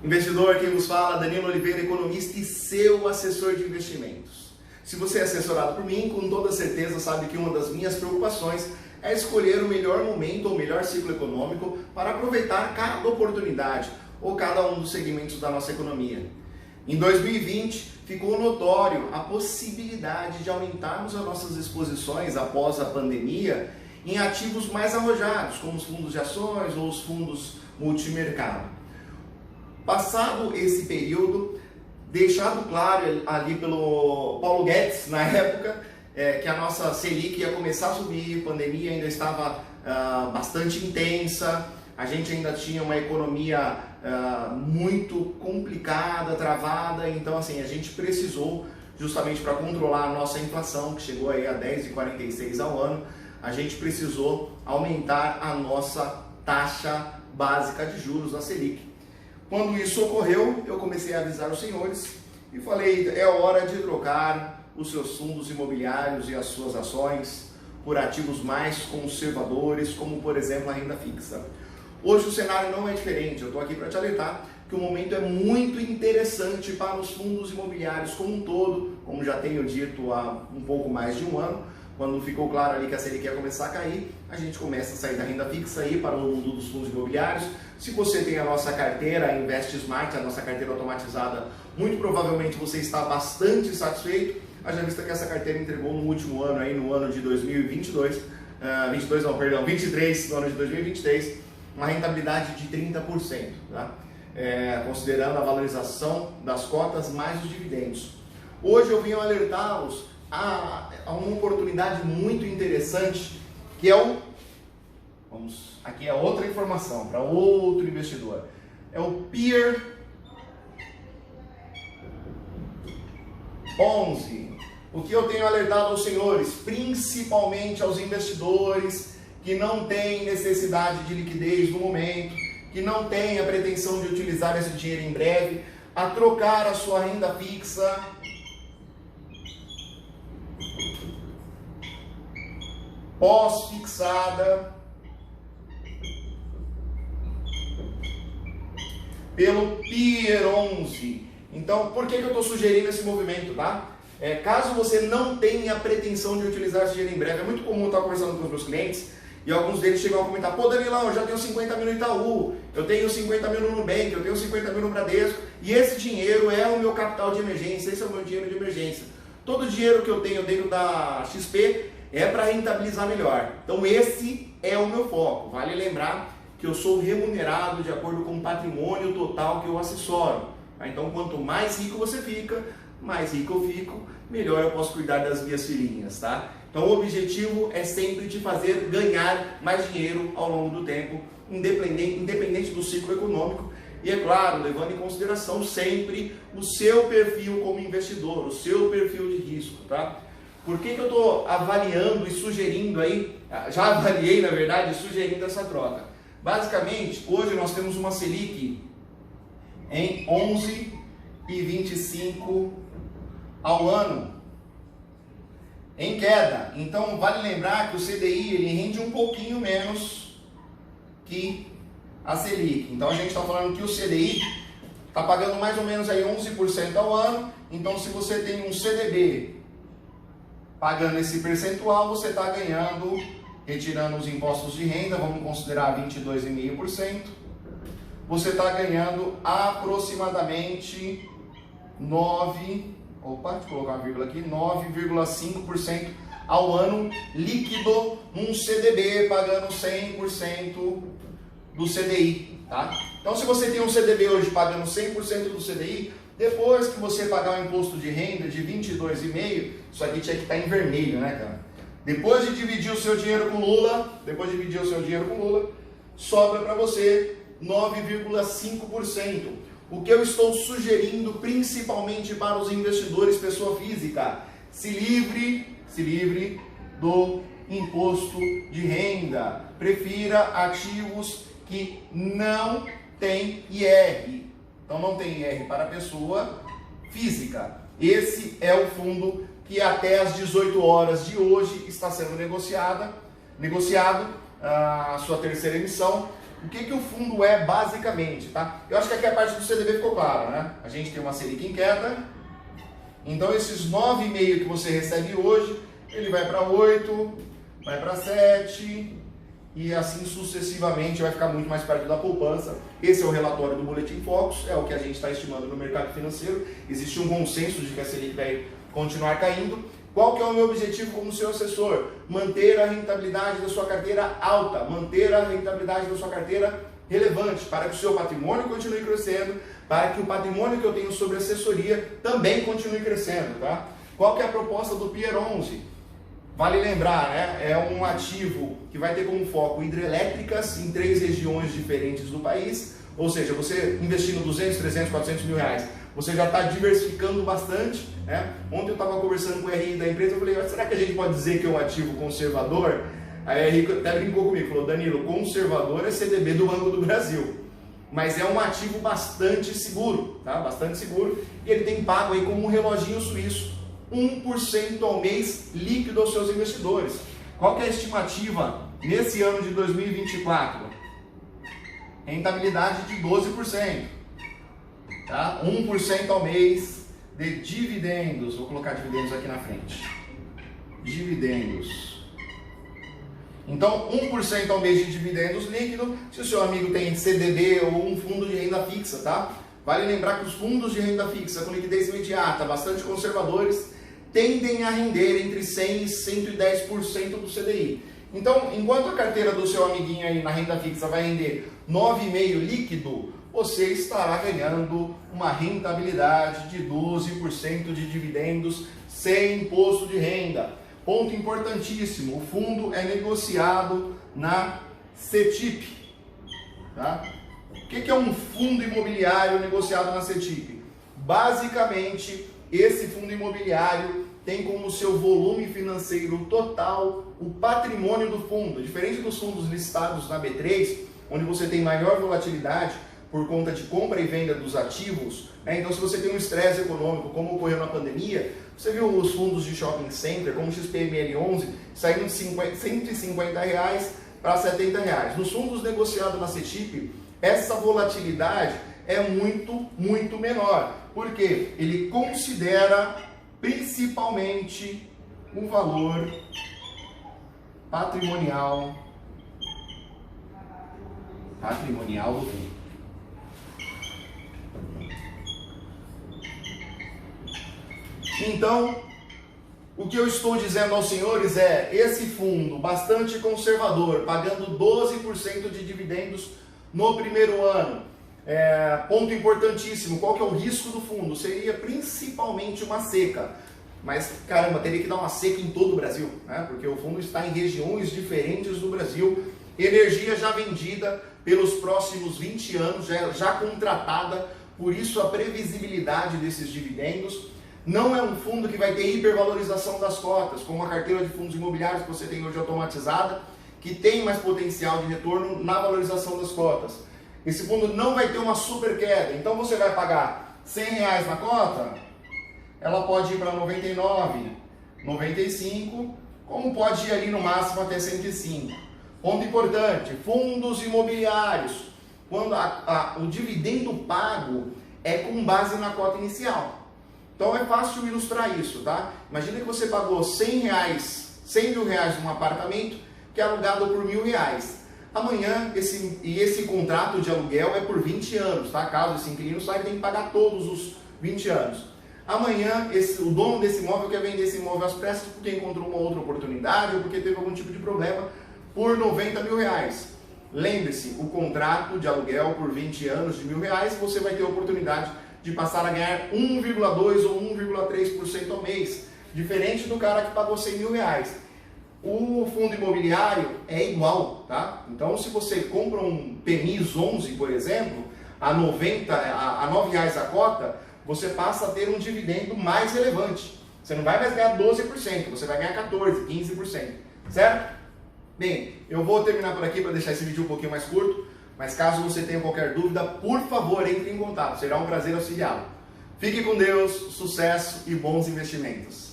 Investidor, quem vos fala, Danilo Oliveira, economista e seu assessor de investimentos. Se você é assessorado por mim, com toda certeza sabe que uma das minhas preocupações é escolher o melhor momento ou melhor ciclo econômico para aproveitar cada oportunidade ou cada um dos segmentos da nossa economia. Em 2020, ficou notório a possibilidade de aumentarmos as nossas exposições após a pandemia em ativos mais arrojados, como os fundos de ações ou os fundos multimercado. Passado esse período, deixado claro ali pelo Paulo Guedes, na época, que a nossa Selic ia começar a subir, a pandemia ainda estava bastante intensa, a gente ainda tinha uma economia muito complicada, travada, então assim, a gente precisou, justamente para controlar a nossa inflação, que chegou aí a 10,46 ao ano, a gente precisou aumentar a nossa taxa básica de juros, a Selic. Quando isso ocorreu, eu comecei a avisar os senhores e falei, é hora de trocar os seus fundos imobiliários e as suas ações por ativos mais conservadores, como por exemplo a renda fixa. Hoje o cenário não é diferente, eu estou aqui para te alertar que o momento é muito interessante para os fundos imobiliários como um todo, como já tenho dito há um pouco mais de um ano. Quando ficou claro ali que a Selic ia começar a cair, a gente começa a sair da renda fixa aí para o mundo dos fundos imobiliários. Se você tem a nossa carteira, a Invest Smart, a nossa carteira automatizada, muito provavelmente você está bastante satisfeito. Haja vista que essa carteira entregou no último ano, aí, no ano de 2022, 23, no ano de 2023, uma rentabilidade de 30%, tá? Considerando a valorização das cotas mais os dividendos. Hoje eu vim alertá-los a uma oportunidade muito interessante, que é aqui é outra informação para outro investidor, é o PEER 11. O que eu tenho alertado aos senhores, principalmente aos investidores que não têm necessidade de liquidez no momento, que não têm a pretensão de utilizar esse dinheiro em breve, a trocar a sua renda fixa pós-fixada pelo PEER 11. Então, por que eu estou sugerindo esse movimento, tá? Caso você não tenha a pretensão de utilizar esse dinheiro em breve, é muito comum eu estar conversando com os meus clientes e alguns deles chegam a comentar, pô Danilão, eu já tenho 50 mil no Itaú, eu tenho 50 mil no Nubank, eu tenho 50 mil no Bradesco e esse dinheiro é o meu capital de emergência, esse é o meu dinheiro de emergência. Todo o dinheiro que eu tenho dentro da XP é para rentabilizar melhor. Então esse é o meu foco. Vale lembrar que eu sou remunerado de acordo com o patrimônio total que eu assessoro. Então quanto mais rico você fica, mais rico eu fico, melhor eu posso cuidar das minhas filhinhas, tá? Então o objetivo é sempre te fazer ganhar mais dinheiro ao longo do tempo, independente do ciclo econômico. E é claro, levando em consideração sempre o seu perfil como investidor, o seu perfil de risco, tá? Por que eu estou avaliando e sugerindo aí, já avaliei na verdade, sugerindo essa troca? Basicamente, hoje nós temos uma Selic em 11,25 ao ano, em queda. Então vale lembrar que o CDI ele rende um pouquinho menos que a Selic. Então a gente está falando que o CDI está pagando mais ou menos aí 11% ao ano. Então se você tem um CDB pagando esse percentual, você está ganhando, retirando os impostos de renda, vamos considerar 22,5%, você está ganhando aproximadamente 9,5% ao ano líquido num CDB, pagando 100% do CDI, tá? Então se você tem um CDB hoje pagando 100% do CDI, depois que você pagar o imposto de renda de 22,5%, isso aqui tinha que estar em vermelho, né, cara? Depois de dividir o seu dinheiro com Lula, sobra para você 9,5%. O que eu estou sugerindo principalmente para os investidores pessoa física, se livre do imposto de renda. Prefira ativos que não têm IR. Então não tem IR para pessoa física. Esse é o fundo que até às 18 horas de hoje está sendo negociado a sua terceira emissão. O que o fundo é basicamente, tá? Eu acho que aqui a parte do CDB ficou clara, né? A gente tem uma Selic em queda, então esses 9,5 que você recebe hoje, ele vai para 8, vai para 7 e assim sucessivamente, vai ficar muito mais perto da poupança. Esse é o relatório do Boletim Focus, é o que a gente está estimando no mercado financeiro. Existe um consenso de que a Selic vai continuar caindo. Qual que é o meu objetivo como seu assessor? Manter a rentabilidade da sua carteira alta, manter a rentabilidade da sua carteira relevante, para que o seu patrimônio continue crescendo, para que o patrimônio que eu tenho sobre assessoria também continue crescendo, tá? Qual que é a proposta do Pier 11? Vale lembrar, né? É um ativo que vai ter como foco hidrelétricas em 3 regiões diferentes do país, ou seja, você investindo 200, 300, 400 mil reais, você já está diversificando bastante, né? Ontem eu estava conversando com o RI da empresa, eu falei, será que a gente pode dizer que é um ativo conservador? Aí a RI até brincou comigo, falou, Danilo, conservador é CDB do Banco do Brasil, mas é um ativo bastante seguro, tá? Bastante seguro, e ele tem pago aí como um reloginho suíço, 1% ao mês líquido aos seus investidores. Qual que é a estimativa nesse ano de 2024? Rentabilidade de 12%. Tá? 1% ao mês de dividendos. Vou colocar dividendos aqui na frente. Dividendos. Então, 1% ao mês de dividendos líquido, se o seu amigo tem CDB ou um fundo de renda fixa, tá? Vale lembrar que os fundos de renda fixa com liquidez imediata, bastante conservadores, tendem a render entre 100% e 110% do CDI. Então, enquanto a carteira do seu amiguinho aí na renda fixa vai render 9,5% líquido, você estará ganhando uma rentabilidade de 12% de dividendos sem imposto de renda. Ponto importantíssimo, o fundo é negociado na CETIP. Tá? O que é um fundo imobiliário negociado na CETIP? Basicamente, esse fundo imobiliário tem como seu volume financeiro total o patrimônio do fundo. Diferente dos fundos listados na B3, onde você tem maior volatilidade por conta de compra e venda dos ativos, né? Então se você tem um estresse econômico, como ocorreu na pandemia, você viu os fundos de shopping center, como o XPML11, saindo de R$150 para R$70. Nos fundos negociados na CETIP, essa volatilidade é muito menor, porque ele considera principalmente o valor patrimonial do fundo. Então, o que eu estou dizendo aos senhores é, esse fundo bastante conservador, pagando 12% de dividendos no primeiro ano. Ponto importantíssimo, qual que é o risco do fundo? Seria principalmente uma seca. Mas, caramba, teria que dar uma seca em todo o Brasil, né? Porque o fundo está em regiões diferentes do Brasil. Energia já vendida pelos próximos 20 anos, já contratada, por isso a previsibilidade desses dividendos. Não é um fundo que vai ter hipervalorização das cotas, como a carteira de fundos imobiliários que você tem hoje automatizada, que tem mais potencial de retorno na valorização das cotas. Esse fundo não vai ter uma super queda, então você vai pagar R$100 na cota, ela pode ir para 99, 95, como pode ir ali no máximo até 105. Ponto importante, fundos imobiliários, quando o dividendo pago é com base na cota inicial. Então é fácil ilustrar isso, tá? Imagina que você pagou R$100 mil num apartamento que é alugado por R$1.000. Amanhã, esse contrato de aluguel é por 20 anos, tá? Caso esse inquilino saia, tem que pagar todos os 20 anos. Amanhã, o dono desse imóvel quer vender esse imóvel às pressas porque encontrou uma outra oportunidade ou porque teve algum tipo de problema por R$90 mil. Lembre-se, o contrato de aluguel por 20 anos de R$1.000, você vai ter a oportunidade de passar a ganhar 1,2% ou 1,3% ao mês, diferente do cara que pagou R$100 mil. O fundo imobiliário é igual, tá? Então, se você compra um PMIS 11, por exemplo, a R$9 a cota, você passa a ter um dividendo mais relevante. Você não vai mais ganhar 12%, você vai ganhar 14%, 15%, certo? Bem, eu vou terminar por aqui para deixar esse vídeo um pouquinho mais curto, mas caso você tenha qualquer dúvida, por favor, entre em contato, será um prazer auxiliá-lo. Fique com Deus, sucesso e bons investimentos.